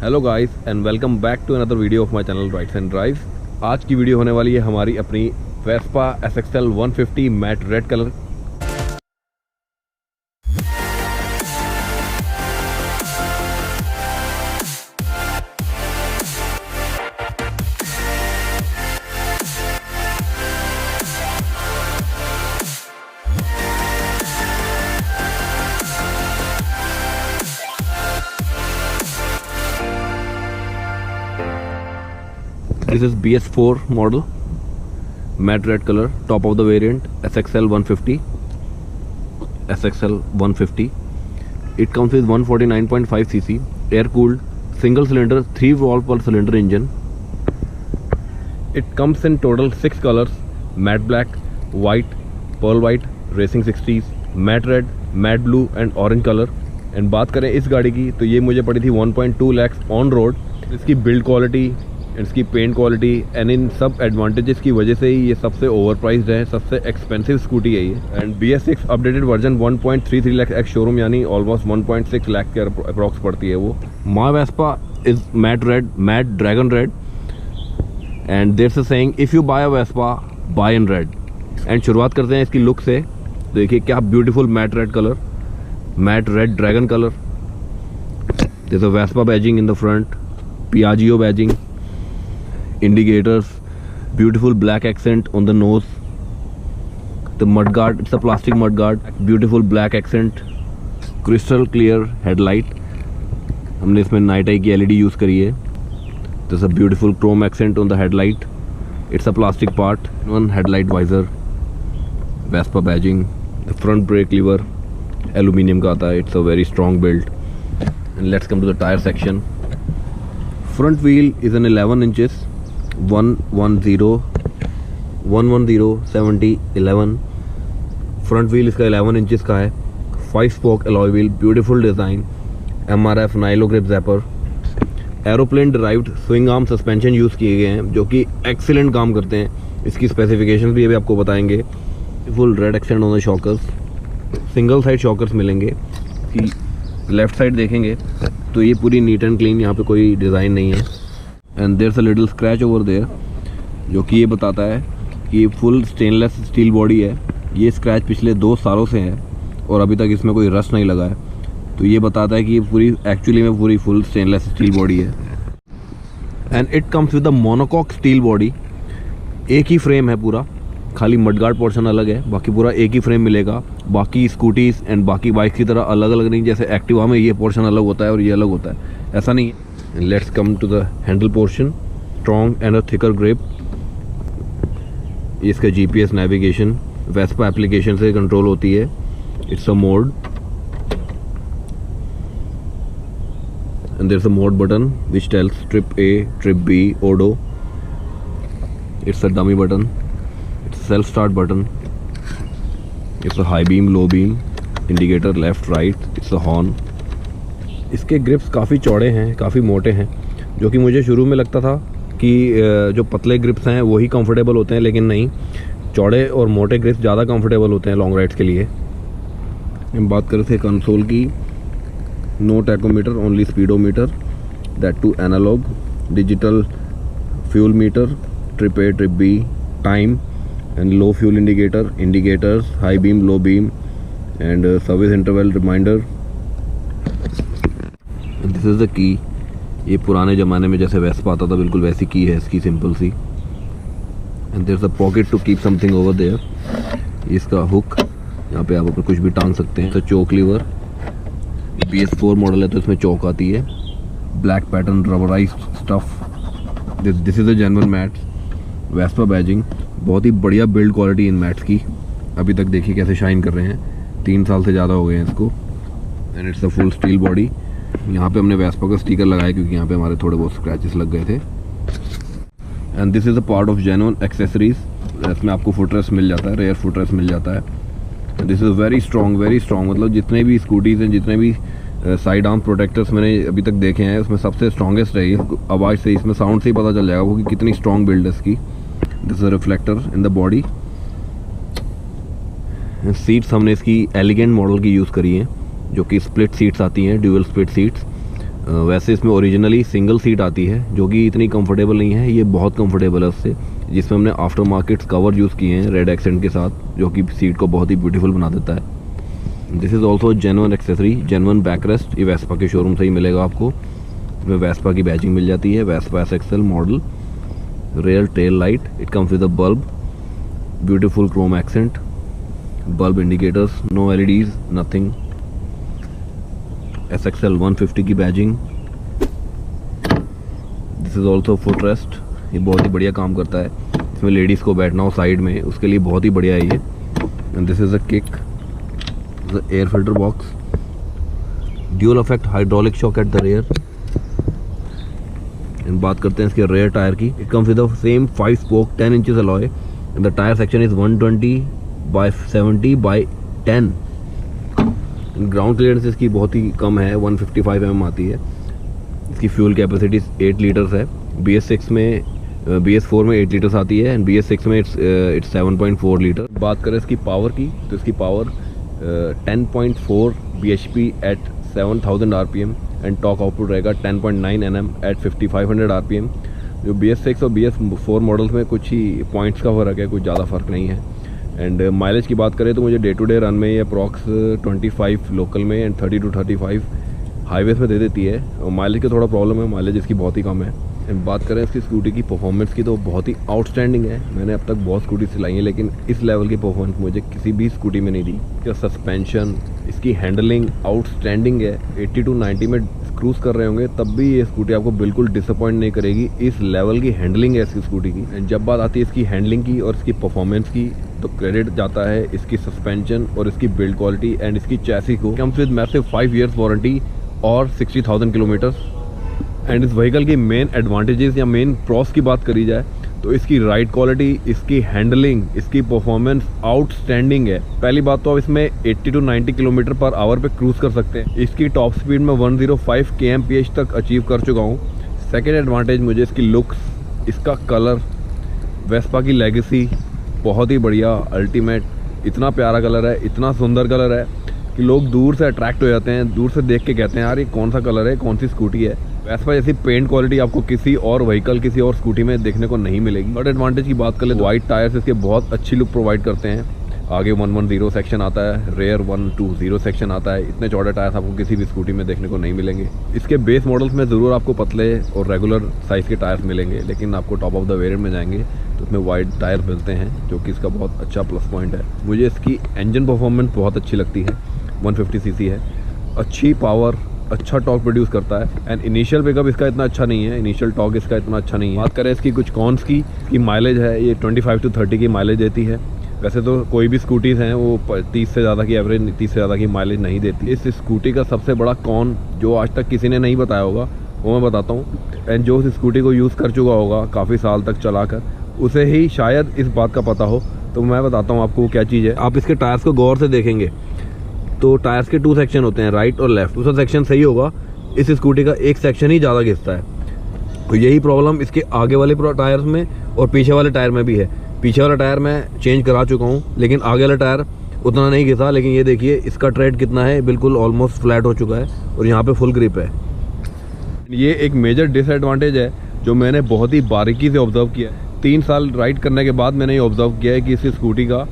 Hello guys and welcome back to another video of my channel rides and drives. आज की video होने वाली है हमारी अपनी Vespa SXL 150 matte red colour. This is BS4 model, matte red color, top of the variant, SXL 150. SXL 150. It comes with 149.5 cc, air-cooled, single-cylinder, 3-valve per cylinder engine. It comes in total 6 colors: matte black, white, pearl white, racing 60s, matte red, matte blue and orange color. And बात करें इस गाड़ी की तो ये मुझे पड़ी थी 1.2 lakhs ऑन रोड। इसकी बिल्ड क्वालिटी, इसकी पेंट क्वालिटी एंड इन सब एडवांटेजेस की वजह से ही ये सबसे ओवर प्राइस्ड है, सबसे एक्सपेंसिव स्कूटी है ये। And BS6 updated version 1.33 lakh ex showroom यानी ऑलमोस्ट 1.6 लाख के अप्रॉक्स पड़ती है वो। My Vespa is matte red, matte dragon red and there is saying if you buy a Vespa buy in red. And शुरुआत करते हैं इसकी लुक से। देखिए क्या beautiful matte red colour, matte red dragon colour. There is a Vespa badging in the front, Piaggio badging, indicators, beautiful black accent on the nose, the mudguard, it's a plastic mudguard, beautiful black accent, crystal clear headlight, हमने इसमें night I की LED use करी है। there's a beautiful chrome accent on the headlight, it's a plastic part, one headlight visor, Vespa badging, the front brake lever aluminium का आता है, it's a very strong build. And let's come to the tire section. Front wheel is an 11 inches 110/70/11। Front wheel इसका 11 inches का है, 5 spoke alloy wheel, beautiful design, MRF nylo grip zapper, aeroplane drived swing arm suspension use किए गए हैं जो कि excellent काम करते हैं। इसकी स्पेसिफिकेशन भी अभी आपको बताएंगे। Full red accent on the shockers, single side shockers मिलेंगे। कि लेफ्ट साइड देखेंगे तो ये पूरी नीट एंड क्लीन, यहाँ पे कोई डिज़ाइन नहीं है। And there is a little scratch over there जो कि ये बताता है कि ये फुल स्टेनलेस स्टील बॉडी है। ये स्क्रैच पिछले 2 सालों से है और अभी तक इसमें कोई रस्ट नहीं लगा है, तो ये बताता है कि ये पूरी एक्चुअली में पूरी फुल स्टेनलेस स्टील बॉडी है। And it comes with a monocoque steel body. एक ही फ्रेम है पूरा, खाली मडगार्ड पोर्शन अलग है, बाकी पूरा एक ही फ्रेम मिलेगा। बाकी स्कूटीज़ एंड बाकी बाइक की तरह अलग अलग नहीं, जैसे एक्टिवा में ये पोर्शन अलग होता है और ये अलग होता है, ऐसा नहीं है। Let's come to the handle portion, strong and a thicker grip। इसका GPS navigation Vespa application से कंट्रोल होती है। It's a mode and there's a mode button which tells trip A, trip B, odo। It's a dummy button, it's a self start button, it's a high beam, low beam, indicator left right, it's a horn। इसके grips काफ़ी चौड़े हैं, काफ़ी मोटे हैं, जो कि मुझे शुरू में लगता था कि जो पतले ग्रिप्स हैं वही कंफर्टेबल होते हैं, लेकिन नहीं, चौड़े और मोटे ग्रिप्स ज़्यादा कंफर्टेबल होते हैं लॉन्ग राइड्स के लिए। हम बात कर रहे थे कंसोल की। No tachometer, only speedometer, that too analog, digital fuel meter, trip A, trip B, time and low fuel indicator, indicators, high beam, low beam and service interval reminder. This is the key. ये पुराने ज़माने में जैसे Vespa आता था बिल्कुल वैसी की है इसकी, सिंपल सी। And there is a pocket to keep something over there. इसका हुक, यहाँ पे आप अपने कुछ भी टांग सकते हैं। तो चोक लीवर, BS4 मॉडल है तो इसमें चौक आती है। Black pattern rubberised stuff. This is a genuine matte, Vespa badging. बहुत ही बढ़िया बिल्ड क्वालिटी इन मैट्स की। अभी तक देखिए कैसे शाइन कर रहे हैं, 3 साल से ज़्यादा हो गए हैं इसको। And it's a full steel body. यहाँ पे हमने वेस्पा का स्टिकर लगाया क्योंकि यहाँ पे हमारे थोड़े बहुत स्क्रैचेस लग गए थे। And this is a part of genuine accessories. इसमें आपको फुटरेस्ट मिल जाता है, रेयर फुटरेस्ट मिल जाता है। दिस इज़ वेरी स्ट्रॉन्ग, मतलब जितने भी स्कूटीज़ हैं, जितने भी साइड आर्म प्रोटेक्टर्स मैंने अभी तक देखे हैं, उसमें सबसे स्ट्रॉन्गेस्ट है ये। आवाज़ से, इसमें साउंड से ही पता चल जाएगा वो कि कितनी स्ट्रॉन्ग बिल्ड है इसकी। This is a reflector in the body. Seats हमने इसकी एलिगेंट मॉडल की यूज़ करी हैं, जो कि स्प्लिट सीट्स आती हैं, ड्यूअल स्प्लिट सीट्स। वैसे इसमें ओरिजिनली सिंगल सीट आती है जो कि इतनी कंफर्टेबल नहीं है, ये बहुत कंफर्टेबल है उससे, जिसमें हमने आफ्टर मार्केट कवर यूज़ किए हैं रेड एक्सेंट के साथ, जो कि सीट को बहुत ही ब्यूटीफुल बना देता है। This is also genuine accessory, genuine backrest, ये वेस्पा के शोरूम से ही मिलेगा आपको। इसमें वेस्पा की बैजिंग मिल जाती है, Vespa SXL model, rear tail light, it comes with a bulb, beautiful chrome accent, bulb indicators, no LEDs, nothing. SXL 150 की badging. This is also foot rest, ये बहुत ही बढ़िया काम करता है, इसमें लेडीज़ को बैठना हो साइड में उसके लिए बहुत ही बढ़िया है ये। And this is a kick, the air filter box, dual effect hydraulic shock at the rear. बात करते हैं इसके रेयर टायर की। It comes with the same 5 spoke 10 inches alloy and the tyre section is 120/70/10। Ground clearance इसकी बहुत ही कम है, 155 mm आती है। इसकी फ्यूल कैपेसिटी 8 लीटर्स है। BS4 में 8 लीटर्स आती है एंड BS6 में इट्स 7.4 लीटर। बात करें इसकी पावर की तो इसकी power 10.4 bhp at 7000 RPM and torque output रहेगा 10.9 Nm एट 5500 RPM। जो BS6 और BS4 मॉडल्स में कुछ ही पॉइंट्स का फ़र्क है, कुछ ज़्यादा फ़र्क नहीं है। एंड माइलेज की बात करें तो मुझे डे टू डे रन में ये अप्रॉक्स 25 लोकल में एंड 30 to 35 हाईवेज में दे देती है। और माइलेज की थोड़ा प्रॉब्लम है, माइलेज इसकी बहुत ही कम है। एंड बात करें इसकी स्कूटी की परफॉर्मेंस की तो बहुत ही आउटस्टैंडिंग है। मैंने अब तक बहुत स्कूटी चलाई है लेकिन इस लेवल की परफॉर्मेंस मुझे किसी भी स्कूटी में नहीं दी। इसका सस्पेंशन, इसकी हैंडलिंग आउटस्टैंडिंग है। 80 to 90 में क्रूज कर रहे होंगे तब भी ये स्कूटी आपको बिल्कुल डिसअपॉइंट नहीं करेगी, इस लेवल की हैंडलिंग है इसकी स्कूटी की। एंड जब बात आती है इसकी हैंडलिंग की और इसकी परफॉर्मेंस की तो क्रेडिट जाता है इसकी सस्पेंशन और इसकी बिल्ड क्वालिटी एंड इसकी चैसी को। Comes with massive 5 years warranty और 60,000 किलोमीटर्स। एंड इस व्हीकल की मेन एडवांटेजेस या मेन प्रॉस की बात करी जाए तो इसकी राइड क्वालिटी, इसकी हैंडलिंग, इसकी परफॉर्मेंस आउटस्टैंडिंग है। पहली बात तो आप इसमें 80 to 90 किलोमीटर पर आवर पे क्रूज कर सकते हैं। इसकी टॉप स्पीड में 105 kmph तक अचीव कर चुका हूँ। सेकेंड एडवांटेज मुझे इसकी लुक्स, इसका कलर, वेस्पा की लेगेसी बहुत ही बढ़िया, अल्टीमेट, इतना प्यारा कलर है, इतना सुंदर कलर है कि लोग दूर से अट्रैक्ट हो जाते हैं, दूर से देख के कहते हैं यार ये कौन सा कलर है, कौन सी स्कूटी है। वेस्पा जैसी पेंट क्वालिटी आपको किसी और व्हीकल, किसी और स्कूटी में देखने को नहीं मिलेगी। थर्ड एडवांटेज की बात कर ले तो वाइट टायर्स इसके बहुत अच्छी लुक प्रोवाइड करते हैं। आगे 110 सेक्शन आता है, रेयर 120 सेक्शन आता है। इतने चौड़े टायर्स आपको किसी भी स्कूटी में देखने को नहीं मिलेंगे। इसके बेस मॉडल्स में ज़रूर आपको पतले और रेगुलर साइज़ के टायर्स मिलेंगे, लेकिन आपको टॉप ऑफ द वेरिएंट में जाएंगे तो उसमें वाइड टायर मिलते हैं, जो कि इसका बहुत अच्छा प्लस पॉइंट है। मुझे इसकी इंजन परफॉर्मेंस बहुत अच्छी लगती है। 150 cc है, अच्छी पावर, अच्छा टॉर्क प्रोड्यूस करता है। एंड इनिशियल पिकअप इसका इतना अच्छा नहीं है, इनिशियल टॉर्क इसका इतना अच्छा नहीं है। बात करें इसकी कुछ कॉन्स की माइलेज है, ये 25 to 30 की माइलेज देती है। वैसे तो कोई भी स्कूटीज़ हैं वो 30 से ज़्यादा की एवरेज, 30 से ज़्यादा की माइलेज नहीं देती। इस स्कूटी का सबसे बड़ा कॉन जो आज तक किसी ने नहीं बताया होगा वो मैं बताता हूँ। एंड जो इस स्कूटी को यूज़ कर चुका होगा काफ़ी साल तक चलाकर, उसे ही शायद इस बात का पता हो, तो मैं बताता हूँ आपको क्या चीज़ है। आप इसके टायर्स को गौर से देखेंगे तो टायर्स के 2 सेक्शन होते हैं, राइट और लेफ्ट। दूसरा सेक्शन सही होगा, इस स्कूटी का एक सेक्शन ही ज़्यादा घिसता है। तो यही प्रॉब्लम इसके आगे वाले टायर्स में और पीछे वाले टायर में भी है। पीछे वाला टायर मैं चेंज करा चुका हूँ लेकिन आगे वाला टायर उतना नहीं घिसा। लेकिन ये देखिए इसका ट्रेड कितना है, बिल्कुल ऑलमोस्ट फ्लैट हो चुका है और यहाँ पे फुल ग्रिप है। ये एक मेजर डिसएडवांटेज है जो मैंने बहुत ही बारीकी से ऑब्जर्व किया है। 3 साल राइड करने के बाद मैंने ये ऑब्जर्व किया है कि इस स्कूटी का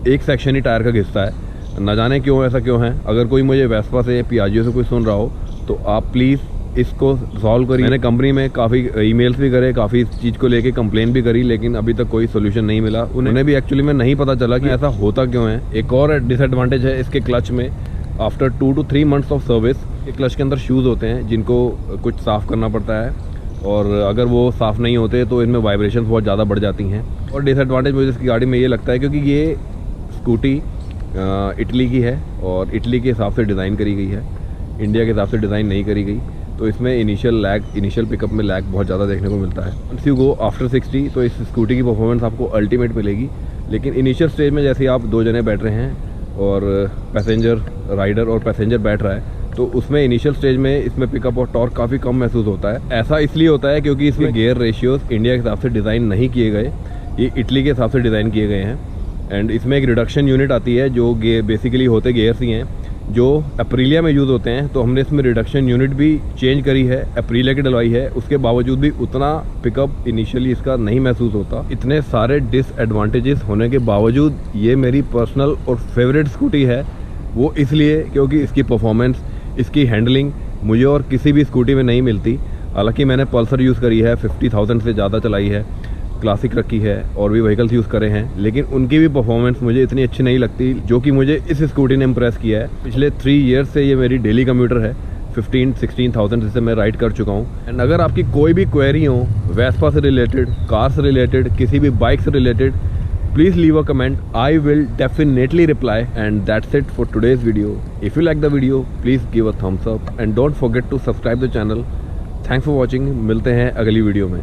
एक सेक्शन ही टायर का घिसता है। न जाने क्यों, ऐसा क्यों है। अगर कोई मुझे वेस्पा से, पियाजियो से कोई सुन रहा हो तो आप प्लीज़ इसको सॉल्व करिए। मैंने कंपनी में काफ़ी ईमेल्स भी करे, काफ़ी इस चीज़ को लेके कंप्लेन भी करी, लेकिन अभी तक कोई सोल्यूशन नहीं मिला। उन्हें भी एक्चुअली में नहीं पता चला कि ऐसा होता क्यों है। एक और डिसएडवांटेज है इसके क्लच में। After 2 to 3 months of service ये क्लच के अंदर शूज़ होते हैं जिनको कुछ साफ़ करना पड़ता है, और अगर वो साफ़ नहीं होते तो इनमें वाइब्रेशन बहुत ज़्यादा बढ़ जाती हैं। और डिसएडवांटेज मुझे इसकी गाड़ी में ये लगता है क्योंकि ये स्कूटी इटली की है और इटली के हिसाब से डिज़ाइन करी गई है, इंडिया के हिसाब से डिज़ाइन नहीं करी गई, तो इसमें इनिशियल पिकअप में लैग बहुत ज़्यादा देखने को मिलता है। वंस यू गो आफ्टर 60 तो इस स्कूटी की परफॉर्मेंस आपको अल्टीमेट मिलेगी। लेकिन इनिशियल स्टेज में जैसे आप 2 जने बैठ रहे हैं और पैसेंजर, राइडर और पैसेंजर बैठ रहा है, तो उसमें इनिशियल स्टेज में इसमें पिकअप और टॉर्क काफ़ी कम महसूस होता है। ऐसा इसलिए होता है क्योंकि इसमें गियर रेशियोज इंडिया के हिसाब से डिज़ाइन नहीं किए गए, ये इटली के हिसाब से डिज़ाइन किए गए हैं। एंड इसमें एक रिडक्शन यूनिट आती है जो बेसिकली होते गियर्स ही हैं। जो अप्रीलिया में यूज़ होते हैं, तो हमने इसमें रिडक्शन यूनिट भी चेंज करी है, अप्रीलिया की डलवाई है। उसके बावजूद भी उतना पिकअप इनिशियली इसका नहीं महसूस होता। इतने सारे डिसएडवांटेजेस होने के बावजूद ये मेरी पर्सनल और फेवरेट स्कूटी है। वो इसलिए क्योंकि इसकी परफॉर्मेंस, इसकी हैंडलिंग मुझे और किसी भी स्कूटी में नहीं मिलती। हालांकि मैंने पल्सर यूज़ करी है, 50,000 से ज़्यादा चलाई है, क्लासिक रखी है और भी व्हीकल्स यूज़ करे हैं, लेकिन उनकी भी परफॉर्मेंस मुझे इतनी अच्छी नहीं लगती जो कि मुझे इस स्कूटी ने इम्प्रेस किया है। पिछले 3 ईयर्स से ये मेरी डेली कम्यूटर है। 15-16,000 से मैं राइड कर चुका हूँ। एंड अगर आपकी कोई भी क्वेरी हो वेस्पा से रिलेटेड, कार से रिलेटेड, किसी भी बाइक से related, please leave a comment. I will definitely reply. And that's it for today's video. If you like the video, please give a thumbs up and don't forget to subscribe the channel. Thanks for watching. मिलते हैं अगली video में।